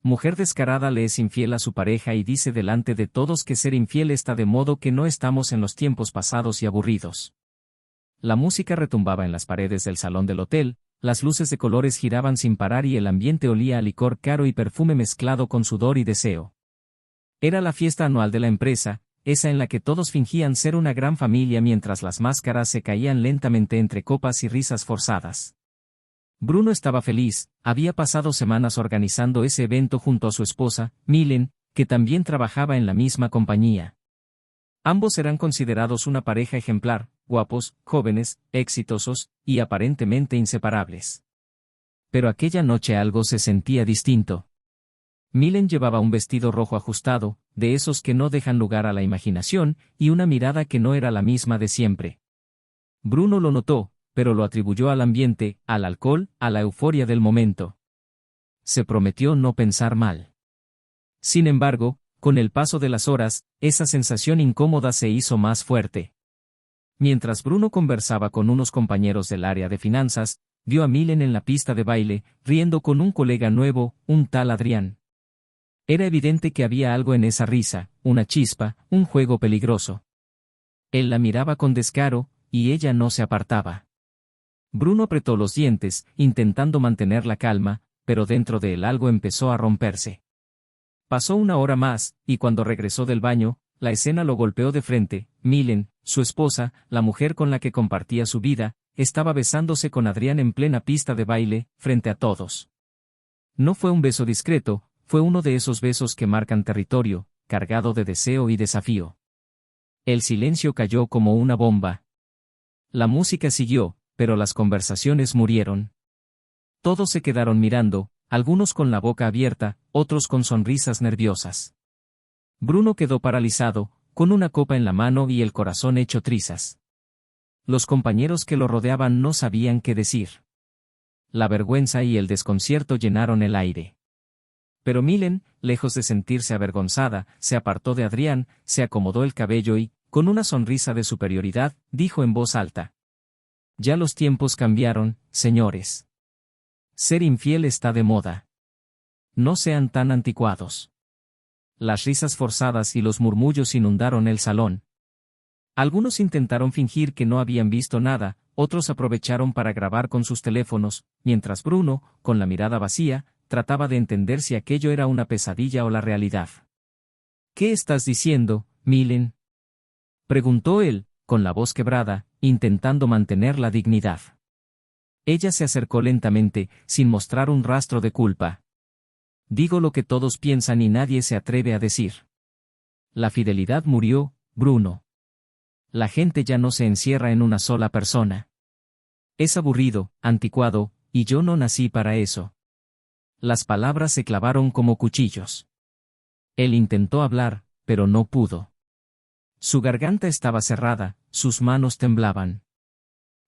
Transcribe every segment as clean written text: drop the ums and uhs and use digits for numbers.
Mujer descarada le es infiel a su pareja y dice delante de todos que ser infiel está de modo que no estamos en los tiempos pasados y aburridos. La música retumbaba en las paredes del salón del hotel, las luces de colores giraban sin parar y el ambiente olía a licor caro y perfume mezclado con sudor y deseo. Era la fiesta anual de la empresa, esa en la que todos fingían ser una gran familia mientras las máscaras se caían lentamente entre copas y risas forzadas. Bruno estaba feliz, había pasado semanas organizando ese evento junto a su esposa, Milen, que también trabajaba en la misma compañía. Ambos eran considerados una pareja ejemplar, guapos, jóvenes, exitosos, y aparentemente inseparables. Pero aquella noche algo se sentía distinto. Milen llevaba un vestido rojo ajustado, de esos que no dejan lugar a la imaginación, y una mirada que no era la misma de siempre. Bruno lo notó, pero lo atribuyó al ambiente, al alcohol, a la euforia del momento. Se prometió no pensar mal. Sin embargo, con el paso de las horas, esa sensación incómoda se hizo más fuerte. Mientras Bruno conversaba con unos compañeros del área de finanzas, vio a Milen en la pista de baile, riendo con un colega nuevo, un tal Adrián. Era evidente que había algo en esa risa, una chispa, un juego peligroso. Él la miraba con descaro, y ella no se apartaba. Bruno apretó los dientes, intentando mantener la calma, pero dentro de él algo empezó a romperse. Pasó una hora más, y cuando regresó del baño, la escena lo golpeó de frente. Milen, su esposa, la mujer con la que compartía su vida, estaba besándose con Adrián en plena pista de baile, frente a todos. No fue un beso discreto, fue uno de esos besos que marcan territorio, cargado de deseo y desafío. El silencio cayó como una bomba. La música siguió, pero las conversaciones murieron. Todos se quedaron mirando, algunos con la boca abierta, otros con sonrisas nerviosas. Bruno quedó paralizado, con una copa en la mano y el corazón hecho trizas. Los compañeros que lo rodeaban no sabían qué decir. La vergüenza y el desconcierto llenaron el aire. Pero Milen, lejos de sentirse avergonzada, se apartó de Adrián, se acomodó el cabello y, con una sonrisa de superioridad, dijo en voz alta: «Ya los tiempos cambiaron, señores. Ser infiel está de moda. No sean tan anticuados». Las risas forzadas y los murmullos inundaron el salón. Algunos intentaron fingir que no habían visto nada, otros aprovecharon para grabar con sus teléfonos, mientras Bruno, con la mirada vacía, trataba de entender si aquello era una pesadilla o la realidad. «¿Qué estás diciendo, Milen?», preguntó él, con la voz quebrada, intentando mantener la dignidad. Ella se acercó lentamente, sin mostrar un rastro de culpa. «Digo lo que todos piensan y nadie se atreve a decir. La fidelidad murió, Bruno. La gente ya no se encierra en una sola persona. Es aburrido, anticuado, y yo no nací para eso». Las palabras se clavaron como cuchillos. Él intentó hablar, pero no pudo. Su garganta estaba cerrada, sus manos temblaban.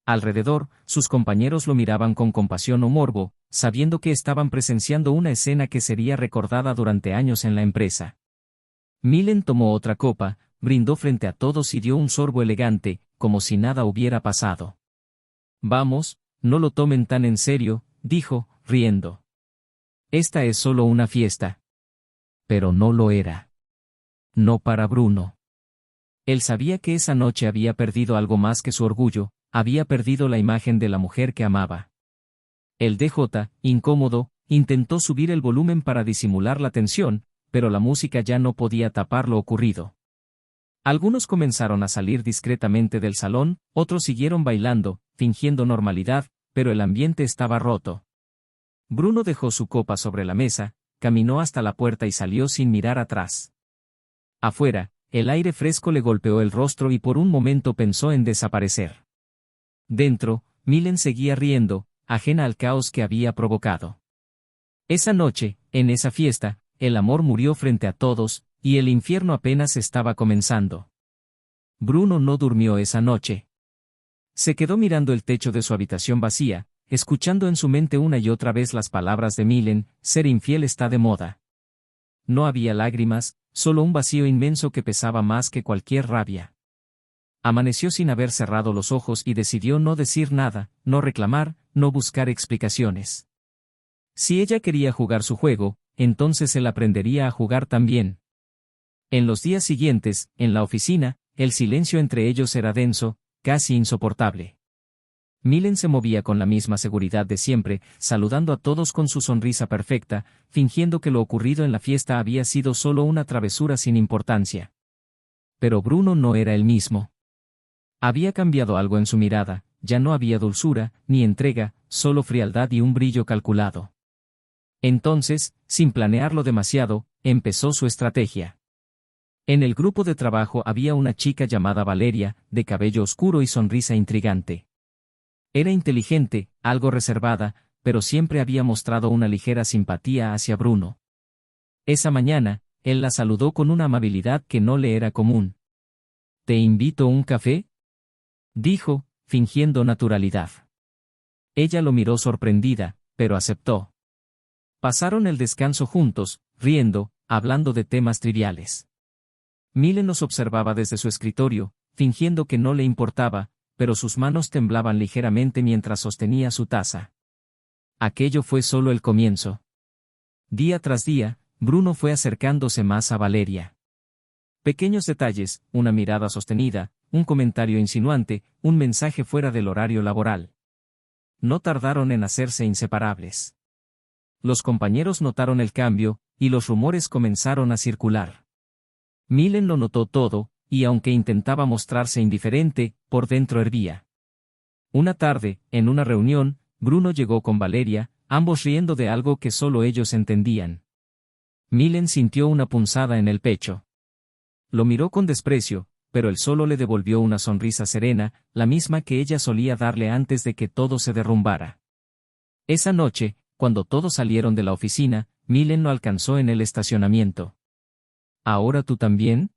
Alrededor, sus compañeros lo miraban con compasión o morbo, sabiendo que estaban presenciando una escena que sería recordada durante años en la empresa. Milen tomó otra copa, brindó frente a todos y dio un sorbo elegante, como si nada hubiera pasado. «Vamos, no lo tomen tan en serio», dijo, riendo. «Esta es solo una fiesta». Pero no lo era. No para Bruno. Él sabía que esa noche había perdido algo más que su orgullo, había perdido la imagen de la mujer que amaba. El DJ, incómodo, intentó subir el volumen para disimular la tensión, pero la música ya no podía tapar lo ocurrido. Algunos comenzaron a salir discretamente del salón, otros siguieron bailando, fingiendo normalidad, pero el ambiente estaba roto. Bruno dejó su copa sobre la mesa, caminó hasta la puerta y salió sin mirar atrás. Afuera, el aire fresco le golpeó el rostro y por un momento pensó en desaparecer. Dentro, Milen seguía riendo, ajena al caos que había provocado. Esa noche, en esa fiesta, el amor murió frente a todos, y el infierno apenas estaba comenzando. Bruno no durmió esa noche. Se quedó mirando el techo de su habitación vacía, escuchando en su mente una y otra vez las palabras de Milen: «Ser infiel está de moda». No había lágrimas, solo un vacío inmenso que pesaba más que cualquier rabia. Amaneció sin haber cerrado los ojos y decidió no decir nada, no reclamar, no buscar explicaciones. Si ella quería jugar su juego, entonces él aprendería a jugar también. En los días siguientes, en la oficina, el silencio entre ellos era denso, casi insoportable. Milen se movía con la misma seguridad de siempre, saludando a todos con su sonrisa perfecta, fingiendo que lo ocurrido en la fiesta había sido solo una travesura sin importancia. Pero Bruno no era el mismo. Había cambiado algo en su mirada, ya no había dulzura, ni entrega, solo frialdad y un brillo calculado. Entonces, sin planearlo demasiado, empezó su estrategia. En el grupo de trabajo había una chica llamada Valeria, de cabello oscuro y sonrisa intrigante. Era inteligente, algo reservada, pero siempre había mostrado una ligera simpatía hacia Bruno. Esa mañana, él la saludó con una amabilidad que no le era común. «¿Te invito a un café?», dijo, fingiendo naturalidad. Ella lo miró sorprendida, pero aceptó. Pasaron el descanso juntos, riendo, hablando de temas triviales. Milen los observaba desde su escritorio, fingiendo que no le importaba, pero sus manos temblaban ligeramente mientras sostenía su taza. Aquello fue solo el comienzo. Día tras día, Bruno fue acercándose más a Valeria. Pequeños detalles, una mirada sostenida, un comentario insinuante, un mensaje fuera del horario laboral. No tardaron en hacerse inseparables. Los compañeros notaron el cambio, y los rumores comenzaron a circular. Milen lo notó todo, y aunque intentaba mostrarse indiferente, por dentro hervía. Una tarde, en una reunión, Bruno llegó con Valeria, ambos riendo de algo que solo ellos entendían. Milen sintió una punzada en el pecho. Lo miró con desprecio, pero él solo le devolvió una sonrisa serena, la misma que ella solía darle antes de que todo se derrumbara. Esa noche, cuando todos salieron de la oficina, Milen lo alcanzó en el estacionamiento. ¿Ahora tú también?,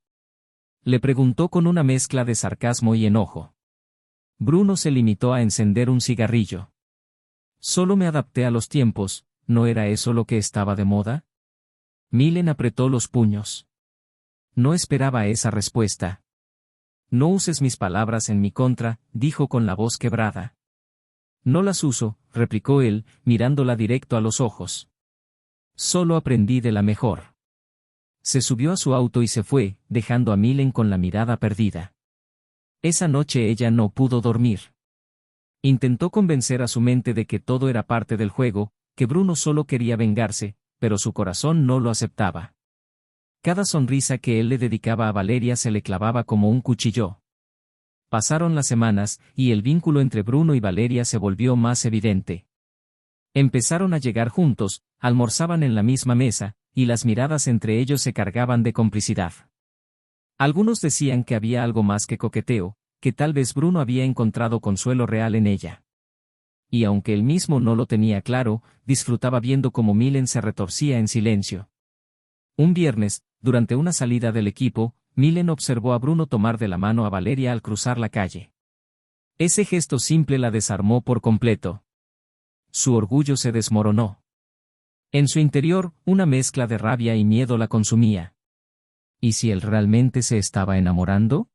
le preguntó con una mezcla de sarcasmo y enojo. Bruno se limitó a encender un cigarrillo. Solo me adapté a los tiempos, ¿no era eso lo que estaba de moda? Milen apretó los puños. No esperaba esa respuesta. No uses mis palabras en mi contra, dijo con la voz quebrada. No las uso, replicó él, mirándola directo a los ojos. Solo aprendí de la mejor. Se subió a su auto y se fue, dejando a Milen con la mirada perdida. Esa noche ella no pudo dormir. Intentó convencer a su mente de que todo era parte del juego, que Bruno solo quería vengarse, pero su corazón no lo aceptaba. Cada sonrisa que él le dedicaba a Valeria se le clavaba como un cuchillo. Pasaron las semanas, y el vínculo entre Bruno y Valeria se volvió más evidente. Empezaron a llegar juntos, almorzaban en la misma mesa, y las miradas entre ellos se cargaban de complicidad. Algunos decían que había algo más que coqueteo, que tal vez Bruno había encontrado consuelo real en ella. Y aunque él mismo no lo tenía claro, disfrutaba viendo cómo Milen se retorcía en silencio. Un viernes, durante una salida del equipo, Milen observó a Bruno tomar de la mano a Valeria al cruzar la calle. Ese gesto simple la desarmó por completo. Su orgullo se desmoronó. En su interior, una mezcla de rabia y miedo la consumía. ¿Y si él realmente se estaba enamorando?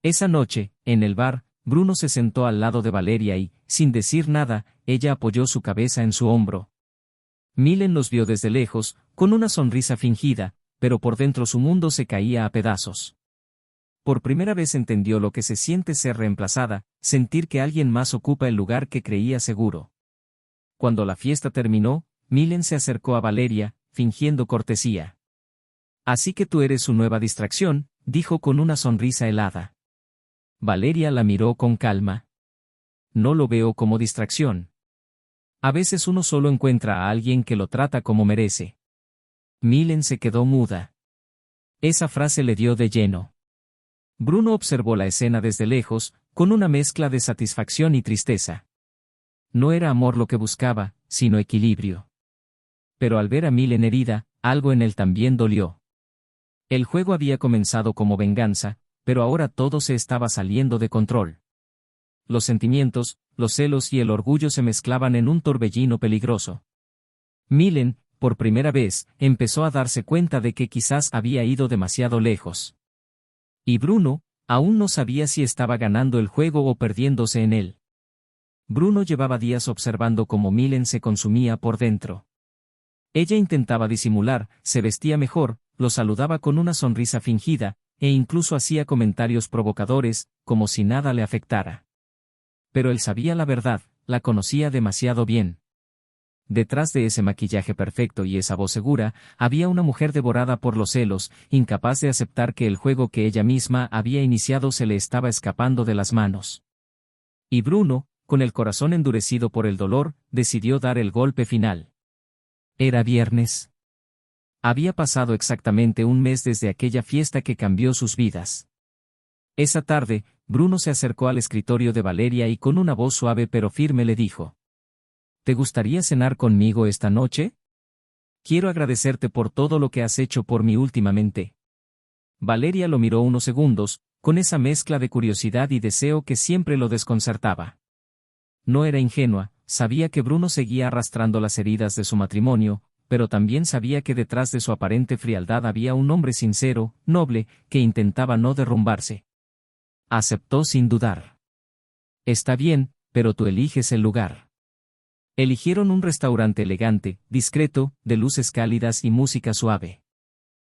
Esa noche, en el bar, Bruno se sentó al lado de Valeria y, sin decir nada, ella apoyó su cabeza en su hombro. Milen los vio desde lejos, con una sonrisa fingida, pero por dentro su mundo se caía a pedazos. Por primera vez entendió lo que se siente ser reemplazada, sentir que alguien más ocupa el lugar que creía seguro. Cuando la fiesta terminó, Milen se acercó a Valeria, fingiendo cortesía. «Así que tú eres su nueva distracción», dijo con una sonrisa helada. Valeria la miró con calma. «No lo veo como distracción. A veces uno solo encuentra a alguien que lo trata como merece». Milen se quedó muda. Esa frase le dio de lleno. Bruno observó la escena desde lejos, con una mezcla de satisfacción y tristeza. No era amor lo que buscaba, sino equilibrio. Pero al ver a Milen herida, algo en él también dolió. El juego había comenzado como venganza, pero ahora todo se estaba saliendo de control. Los sentimientos, los celos y el orgullo se mezclaban en un torbellino peligroso. Milen, por primera vez, empezó a darse cuenta de que quizás había ido demasiado lejos. Y Bruno, aún no sabía si estaba ganando el juego o perdiéndose en él. Bruno llevaba días observando cómo Milen se consumía por dentro. Ella intentaba disimular, se vestía mejor, lo saludaba con una sonrisa fingida, e incluso hacía comentarios provocadores, como si nada le afectara. Pero él sabía la verdad, la conocía demasiado bien. Detrás de ese maquillaje perfecto y esa voz segura, había una mujer devorada por los celos, incapaz de aceptar que el juego que ella misma había iniciado se le estaba escapando de las manos. Y Bruno, con el corazón endurecido por el dolor, decidió dar el golpe final. Era viernes. Había pasado exactamente un mes desde aquella fiesta que cambió sus vidas. Esa tarde, Bruno se acercó al escritorio de Valeria y con una voz suave pero firme le dijo: ¿Te gustaría cenar conmigo esta noche? Quiero agradecerte por todo lo que has hecho por mí últimamente. Valeria lo miró unos segundos, con esa mezcla de curiosidad y deseo que siempre lo desconcertaba. No era ingenua, sabía que Bruno seguía arrastrando las heridas de su matrimonio, pero también sabía que detrás de su aparente frialdad había un hombre sincero, noble, que intentaba no derrumbarse. Aceptó sin dudar. Está bien, pero tú eliges el lugar. Eligieron un restaurante elegante, discreto, de luces cálidas y música suave.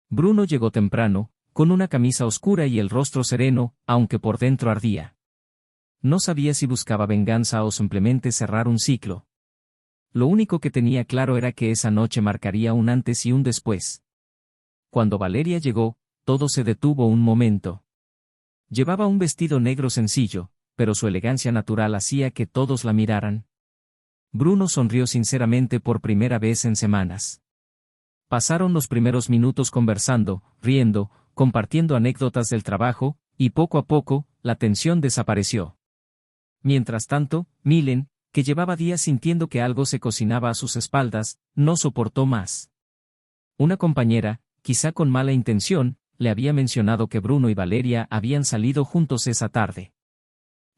Bruno llegó temprano, con una camisa oscura y el rostro sereno, aunque por dentro ardía. No sabía si buscaba venganza o simplemente cerrar un ciclo. Lo único que tenía claro era que esa noche marcaría un antes y un después. Cuando Valeria llegó, todo se detuvo un momento. Llevaba un vestido negro sencillo, pero su elegancia natural hacía que todos la miraran. Bruno sonrió sinceramente por primera vez en semanas. Pasaron los primeros minutos conversando, riendo, compartiendo anécdotas del trabajo, y poco a poco, la tensión desapareció. Mientras tanto, Milen, que llevaba días sintiendo que algo se cocinaba a sus espaldas, no soportó más. Una compañera, quizá con mala intención, le había mencionado que Bruno y Valeria habían salido juntos esa tarde.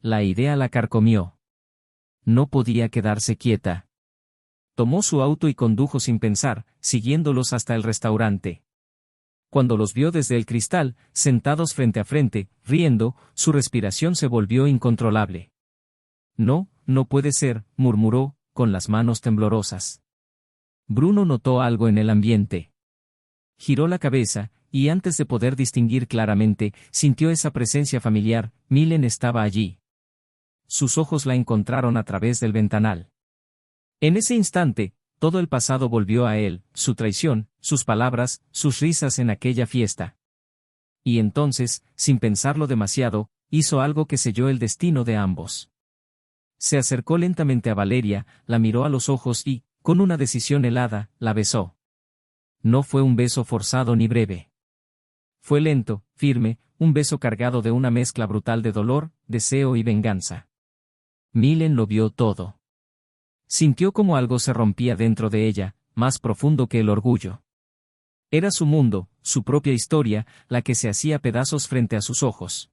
La idea la carcomió. No podía quedarse quieta. Tomó su auto y condujo sin pensar, siguiéndolos hasta el restaurante. Cuando los vio desde el cristal, sentados frente a frente, riendo, su respiración se volvió incontrolable. No, no puede ser, murmuró, con las manos temblorosas. Bruno notó algo en el ambiente. Giró la cabeza, y antes de poder distinguir claramente, sintió esa presencia familiar. Milen estaba allí. Sus ojos la encontraron a través del ventanal. En ese instante, todo el pasado volvió a él, su traición, sus palabras, sus risas en aquella fiesta. Y entonces, sin pensarlo demasiado, hizo algo que selló el destino de ambos. Se acercó lentamente a Valeria, la miró a los ojos y, con una decisión helada, la besó. No fue un beso forzado ni breve. Fue lento, firme, un beso cargado de una mezcla brutal de dolor, deseo y venganza. Milen lo vio todo. Sintió como algo se rompía dentro de ella, más profundo que el orgullo. Era su mundo, su propia historia, la que se hacía pedazos frente a sus ojos.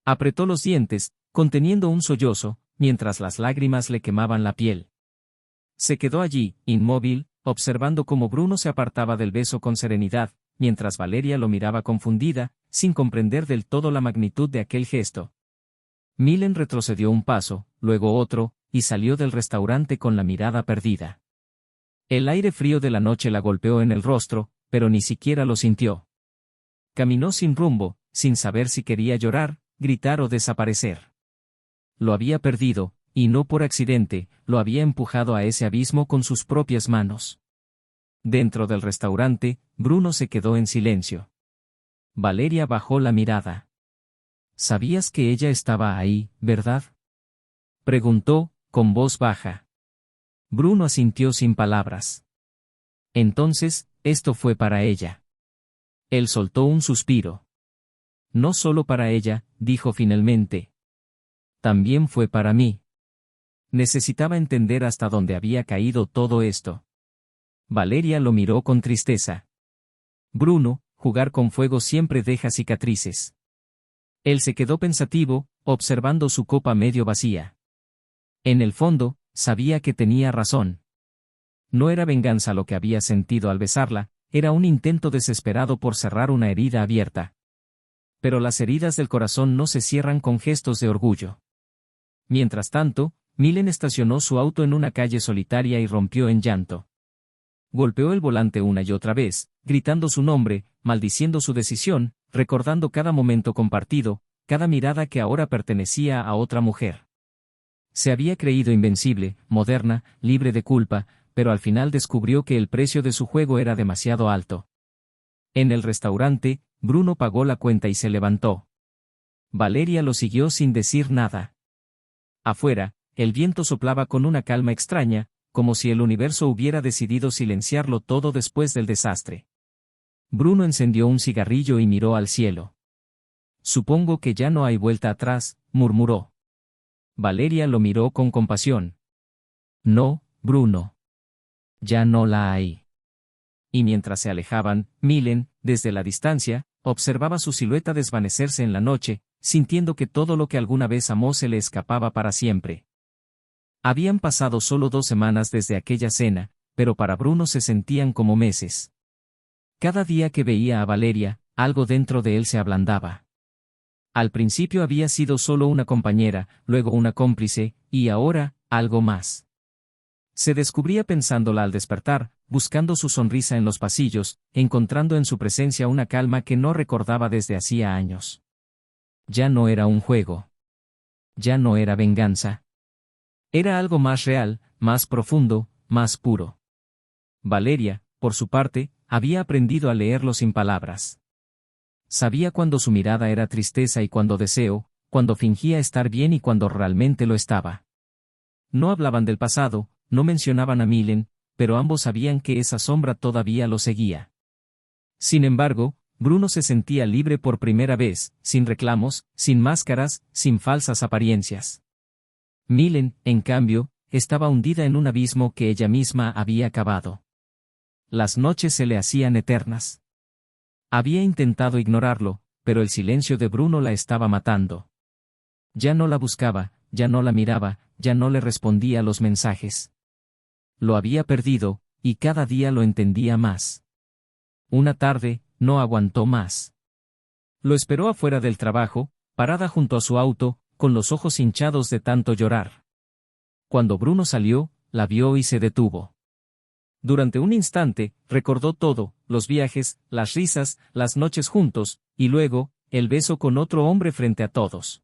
Apretó los dientes, conteniendo un sollozo, mientras las lágrimas le quemaban la piel. Se quedó allí, inmóvil, observando cómo Bruno se apartaba del beso con serenidad, mientras Valeria lo miraba confundida, sin comprender del todo la magnitud de aquel gesto. Milen retrocedió un paso, luego otro, y salió del restaurante con la mirada perdida. El aire frío de la noche la golpeó en el rostro, pero ni siquiera lo sintió. Caminó sin rumbo, sin saber si quería llorar, gritar o desaparecer. Lo había perdido, y no por accidente, lo había empujado a ese abismo con sus propias manos. Dentro del restaurante, Bruno se quedó en silencio. Valeria bajó la mirada. «¿Sabías que ella estaba ahí, verdad?», preguntó, con voz baja. Bruno asintió sin palabras. Entonces, esto fue para ella. Él soltó un suspiro. «No solo para ella», dijo finalmente. «También fue para mí». Necesitaba entender hasta dónde había caído todo esto. Valeria lo miró con tristeza. «Bruno, jugar con fuego siempre deja cicatrices». Él se quedó pensativo, observando su copa medio vacía. En el fondo, sabía que tenía razón. No era venganza lo que había sentido al besarla, era un intento desesperado por cerrar una herida abierta. Pero las heridas del corazón no se cierran con gestos de orgullo. Mientras tanto, Milen estacionó su auto en una calle solitaria y rompió en llanto. golpeó el volante una y otra vez, gritando su nombre, maldiciendo su decisión, recordando cada momento compartido, cada mirada que ahora pertenecía a otra mujer. Se había creído invencible, moderna, libre de culpa, pero al final descubrió que el precio de su juego era demasiado alto. En el restaurante, Bruno pagó la cuenta y se levantó. Valeria lo siguió sin decir nada. Afuera, el viento soplaba con una calma extraña, como si el universo hubiera decidido silenciarlo todo después del desastre. Bruno encendió un cigarrillo y miró al cielo. Supongo que ya no hay vuelta atrás, murmuró. Valeria lo miró con compasión. No, Bruno. Ya no la hay. Y mientras se alejaban, Milen, desde la distancia, observaba su silueta desvanecerse en la noche, sintiendo que todo lo que alguna vez amó se le escapaba para siempre. Habían pasado solo 2 semanas desde aquella cena, pero para Bruno se sentían como meses. Cada día que veía a Valeria, algo dentro de él se ablandaba. Al principio había sido solo una compañera, luego una cómplice, y ahora, algo más. Se descubría pensándola al despertar, buscando su sonrisa en los pasillos, encontrando en su presencia una calma que no recordaba desde hacía años. Ya no era un juego. Ya no era venganza. Era algo más real, más profundo, más puro. Valeria, por su parte, había aprendido a leerlo sin palabras. Sabía cuando su mirada era tristeza y cuando deseo, cuando fingía estar bien y cuando realmente lo estaba. No hablaban del pasado, no mencionaban a Milen, pero ambos sabían que esa sombra todavía lo seguía. Sin embargo, Bruno se sentía libre por primera vez, sin reclamos, sin máscaras, sin falsas apariencias. Milen, en cambio, estaba hundida en un abismo que ella misma había cavado. Las noches se le hacían eternas. Había intentado ignorarlo, pero el silencio de Bruno la estaba matando. Ya no la buscaba, ya no la miraba, ya no le respondía a los mensajes. Lo había perdido, y cada día lo entendía más. Una tarde, no aguantó más. Lo esperó afuera del trabajo, parada junto a su auto, con los ojos hinchados de tanto llorar. Cuando Bruno salió, la vio y se detuvo. Durante un instante, recordó todo, los viajes, las risas, las noches juntos, y luego, el beso con otro hombre frente a todos.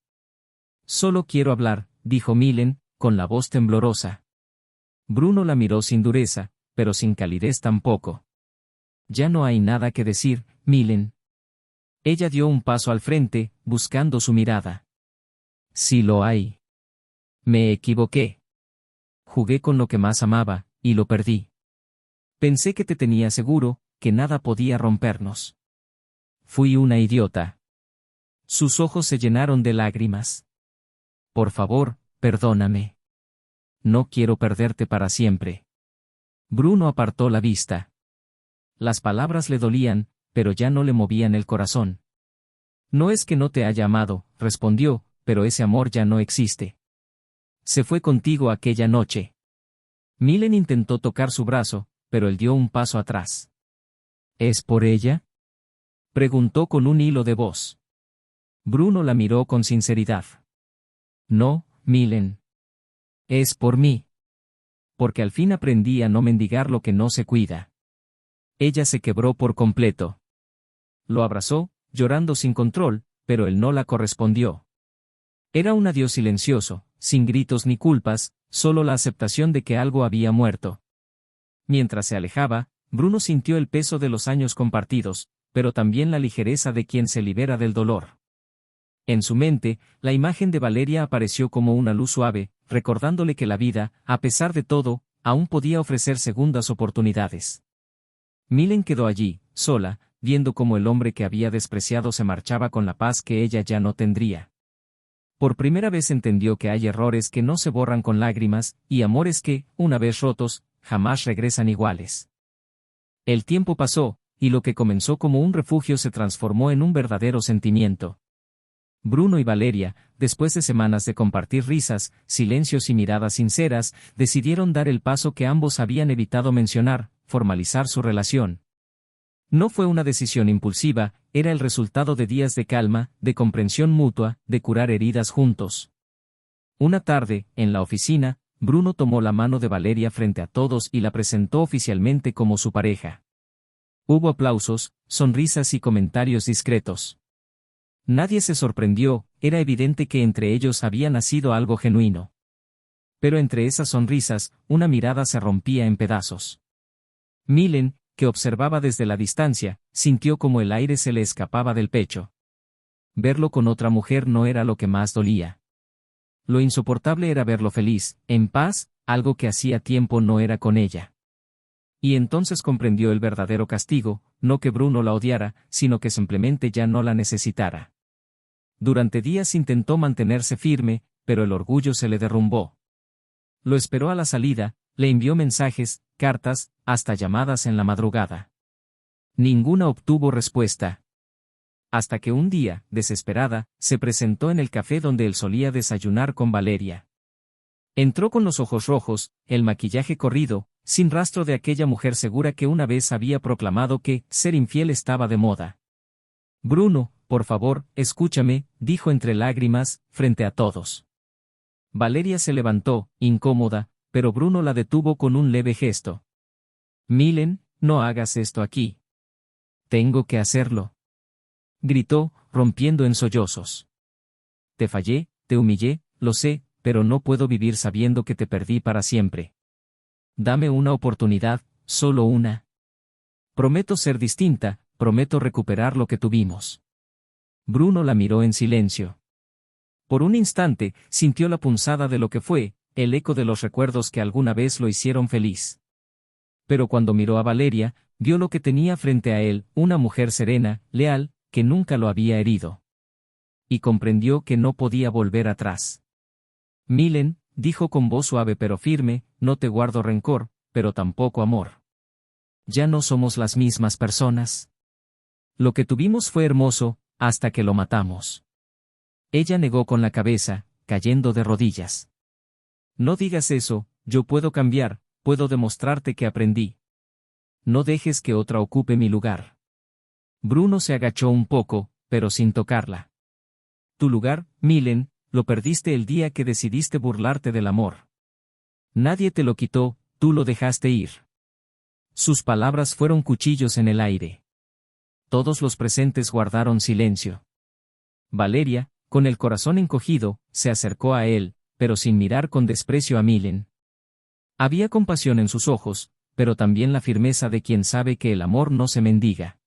Solo quiero hablar, dijo Milen, con la voz temblorosa. Bruno la miró sin dureza, pero sin calidez tampoco. Ya no hay nada que decir, Milen. Ella dio un paso al frente, buscando su mirada. Sí lo hay. Me equivoqué. Jugué con lo que más amaba, y lo perdí. Pensé que te tenía seguro, que nada podía rompernos. Fui una idiota. Sus ojos se llenaron de lágrimas. Por favor, perdóname. No quiero perderte para siempre. Bruno apartó la vista. Las palabras le dolían, pero ya no le movían el corazón. No es que no te haya amado, respondió, pero ese amor ya no existe. Se fue contigo aquella noche. Milen intentó tocar su brazo, pero él dio un paso atrás. ¿Es por ella?, preguntó con un hilo de voz. Bruno la miró con sinceridad. No, Milen. Es por mí. Porque al fin aprendí a no mendigar lo que no se cuida. Ella se quebró por completo. Lo abrazó, llorando sin control, pero él no la correspondió. Era un adiós silencioso, sin gritos ni culpas, solo la aceptación de que algo había muerto. Mientras se alejaba, Bruno sintió el peso de los años compartidos, pero también la ligereza de quien se libera del dolor. En su mente, la imagen de Valeria apareció como una luz suave, recordándole que la vida, a pesar de todo, aún podía ofrecer segundas oportunidades. Milen quedó allí, sola, viendo cómo el hombre que había despreciado se marchaba con la paz que ella ya no tendría. Por primera vez entendió que hay errores que no se borran con lágrimas, y amores que, una vez rotos, jamás regresan iguales. El tiempo pasó, y lo que comenzó como un refugio se transformó en un verdadero sentimiento. Bruno y Valeria, después de semanas de compartir risas, silencios y miradas sinceras, decidieron dar el paso que ambos habían evitado mencionar, formalizar su relación. No fue una decisión impulsiva, era el resultado de días de calma, de comprensión mutua, de curar heridas juntos. Una tarde, en la oficina, Bruno tomó la mano de Valeria frente a todos y la presentó oficialmente como su pareja. Hubo aplausos, sonrisas y comentarios discretos. Nadie se sorprendió, era evidente que entre ellos había nacido algo genuino. Pero entre esas sonrisas, una mirada se rompía en pedazos. Milen, que observaba desde la distancia, sintió como el aire se le escapaba del pecho. Verlo con otra mujer no era lo que más dolía. Lo insoportable era verlo feliz, en paz, algo que hacía tiempo no era con ella. Y entonces comprendió el verdadero castigo, no que Bruno la odiara, sino que simplemente ya no la necesitara. Durante días intentó mantenerse firme, pero el orgullo se le derrumbó. Lo esperó a la salida, le envió mensajes, cartas, hasta llamadas en la madrugada. Ninguna obtuvo respuesta. Hasta que un día, desesperada, se presentó en el café donde él solía desayunar con Valeria. Entró con los ojos rojos, el maquillaje corrido, sin rastro de aquella mujer segura que una vez había proclamado que ser infiel estaba de moda. Bruno, por favor, escúchame, dijo entre lágrimas, frente a todos. Valeria se levantó, incómoda, pero Bruno la detuvo con un leve gesto. Milen, no hagas esto aquí. Tengo que hacerlo. Gritó, rompiendo en sollozos. Te fallé, te humillé, lo sé, pero no puedo vivir sabiendo que te perdí para siempre. Dame una oportunidad, solo una. Prometo ser distinta, prometo recuperar lo que tuvimos. Bruno la miró en silencio. Por un instante, sintió la punzada de lo que fue, el eco de los recuerdos que alguna vez lo hicieron feliz. Pero cuando miró a Valeria, vio lo que tenía frente a él, una mujer serena, leal, que nunca lo había herido. Y comprendió que no podía volver atrás. Milen, dijo con voz suave pero firme, no te guardo rencor, pero tampoco amor. Ya no somos las mismas personas. Lo que tuvimos fue hermoso, hasta que lo matamos. Ella negó con la cabeza, cayendo de rodillas. No digas eso, yo puedo cambiar, puedo demostrarte que aprendí. No dejes que otra ocupe mi lugar. Bruno se agachó un poco, pero sin tocarla. Tu lugar, Milen, lo perdiste el día que decidiste burlarte del amor. Nadie te lo quitó, tú lo dejaste ir. Sus palabras fueron cuchillos en el aire. Todos los presentes guardaron silencio. Valeria, con el corazón encogido, se acercó a él, pero sin mirar con desprecio a Milen. Había compasión en sus ojos, pero también la firmeza de quien sabe que el amor no se mendiga.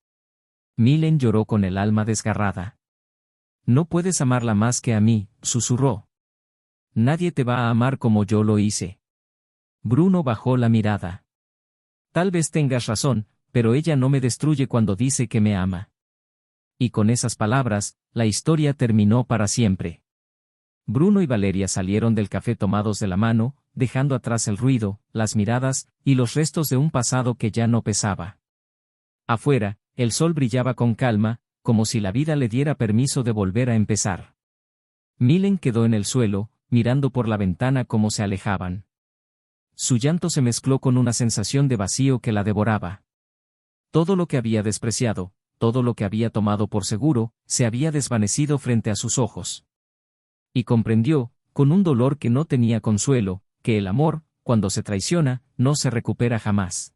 Milen lloró con el alma desgarrada. No puedes amarla más que a mí, susurró. Nadie te va a amar como yo lo hice. Bruno bajó la mirada. Tal vez tengas razón, pero ella no me destruye cuando dice que me ama. Y con esas palabras, la historia terminó para siempre. Bruno y Valeria salieron del café tomados de la mano, dejando atrás el ruido, las miradas, y los restos de un pasado que ya no pesaba. Afuera, el sol brillaba con calma, como si la vida le diera permiso de volver a empezar. Milen quedó en el suelo, mirando por la ventana cómo se alejaban. Su llanto se mezcló con una sensación de vacío que la devoraba. Todo lo que había despreciado, todo lo que había tomado por seguro, se había desvanecido frente a sus ojos. Y comprendió, con un dolor que no tenía consuelo, que el amor, cuando se traiciona, no se recupera jamás.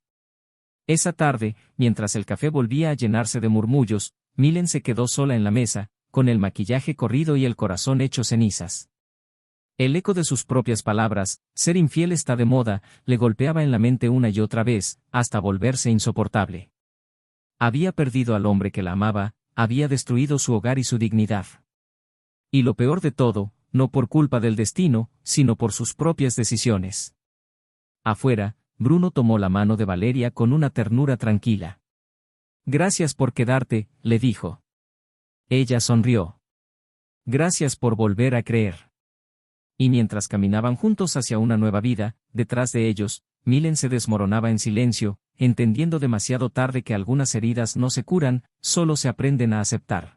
Esa tarde, mientras el café volvía a llenarse de murmullos, Milen se quedó sola en la mesa, con el maquillaje corrido y el corazón hecho cenizas. El eco de sus propias palabras, ser infiel está de moda, le golpeaba en la mente una y otra vez, hasta volverse insoportable. Había perdido al hombre que la amaba, había destruido su hogar y su dignidad. Y lo peor de todo, no por culpa del destino, sino por sus propias decisiones. Afuera, Bruno tomó la mano de Valeria con una ternura tranquila. Gracias por quedarte, le dijo. Ella sonrió. Gracias por volver a creer. Y mientras caminaban juntos hacia una nueva vida, detrás de ellos, Milen se desmoronaba en silencio, entendiendo demasiado tarde que algunas heridas no se curan, solo se aprenden a aceptar.